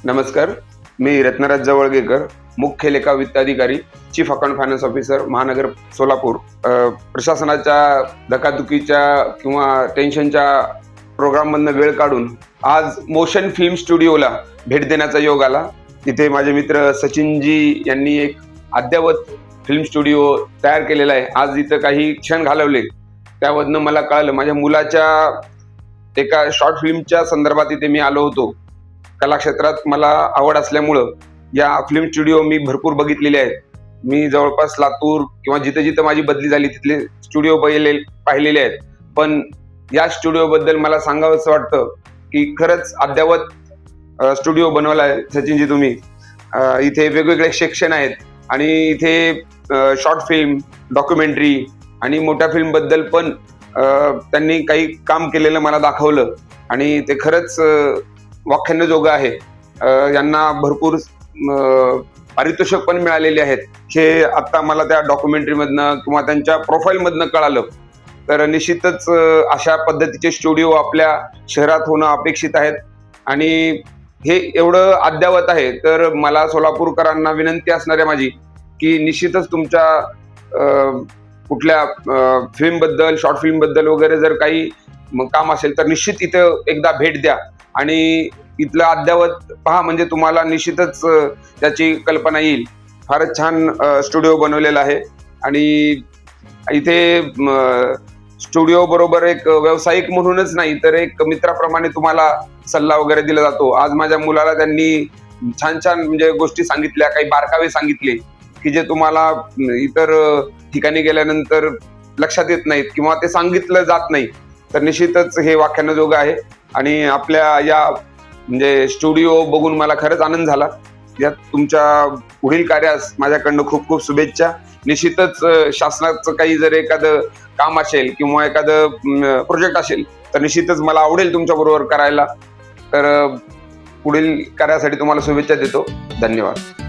नमस्कार, मी रत्नराज जवळगेकर, मुख्य लेखा वित्त अधिकारी, चीफ अकाउंट फायनान्स ऑफिसर, महानगर सोलापूर. प्रशासनाच्या धकाधुकीच्या किंवा टेन्शनच्या प्रोग्राममधनं वेळ काढून आज मोशन फिल्म स्टुडिओला भेट देण्याचा योग आला. तिथे माझे मित्र सचिनजी यांनी एक अद्ययावत फिल्म स्टुडिओ तयार केलेला आहे. आज इथं काही क्षण घालवले, त्यामधनं मला कळालं माझ्या मुलाच्या एका शॉर्ट फिल्मच्या संदर्भात इथे मी आलो होतो. कला क्षेत्रात मला आवड असल्यामुळं या फिल्म स्टुडिओ मी भरपूर बघितलेले आहेत. मी जवळपास लातूर किंवा जिथे जिथे माझी बदली झाली तिथले स्टुडिओ पाहिलेले आहेत. पण या स्टुडिओबद्दल मला सांगावंसं वाटतं की खरंच अद्ययावत स्टुडिओ बनवला आहे सचिनजी तुम्ही. इथे वेगवेगळे सेक्शन आहेत आणि इथे शॉर्ट फिल्म, डॉक्युमेंटरी आणि मोठ्या फिल्मबद्दल पण त्यांनी काही काम केलेलं मला दाखवलं आणि ते खरंच वाख्यान्यजोगं आहे. यांना भरपूर पारितोषिक पण मिळालेले आहेत. हे आता मला त्या डॉक्युमेंटरीमधनं किंवा त्यांच्या प्रोफाईलमधनं कळालं. तर निश्चितच अशा पद्धतीचे स्टुडिओ आपल्या शहरात होणं अपेक्षित आहेत आणि हे एवढं अद्ययावत आहे. तर मला सोलापूरकरांना विनंती असणार आहे माझी की निश्चितच तुमच्या कुठल्या फिल्मबद्दल, शॉर्ट फिल्मबद्दल वगैरे जर काही काम असेल तर निश्चित इथं एकदा भेट द्या आणि इथलं अद्ययावत पहा, म्हणजे तुम्हाला निश्चितच त्याची कल्पना येईल. फारच छान स्टुडिओ बनवलेला आहे आणि इथे स्टुडिओ बरोबर एक व्यावसायिक म्हणूनच नाही तर एक मित्राप्रमाणे तुम्हाला सल्ला वगैरे दिला जातो. आज माझ्या मुलाला त्यांनी छान छान म्हणजे गोष्टी सांगितल्या, काही बारकावे सांगितले की जे तुम्हाला इतर ठिकाणी गेल्यानंतर लक्षात येत नाहीत किंवा ते सांगितलं जात नाही. तर निश्चितच हे वाख्यान्यजोगं आहे आणि आपल्या या म्हणजे स्टुडिओ बघून मला खरंच आनंद झाला. यात तुमच्या पुढील कार्यास माझ्याकडनं खूप खूप शुभेच्छा. निश्चितच शासनाचं काही जर एखादं काम असेल किंवा एखादं प्रोजेक्ट असेल तर निश्चितच मला आवडेल तुमच्या बरोबर करायला. तर पुढील कार्यासाठी तुम्हाला शुभेच्छा देतो. धन्यवाद.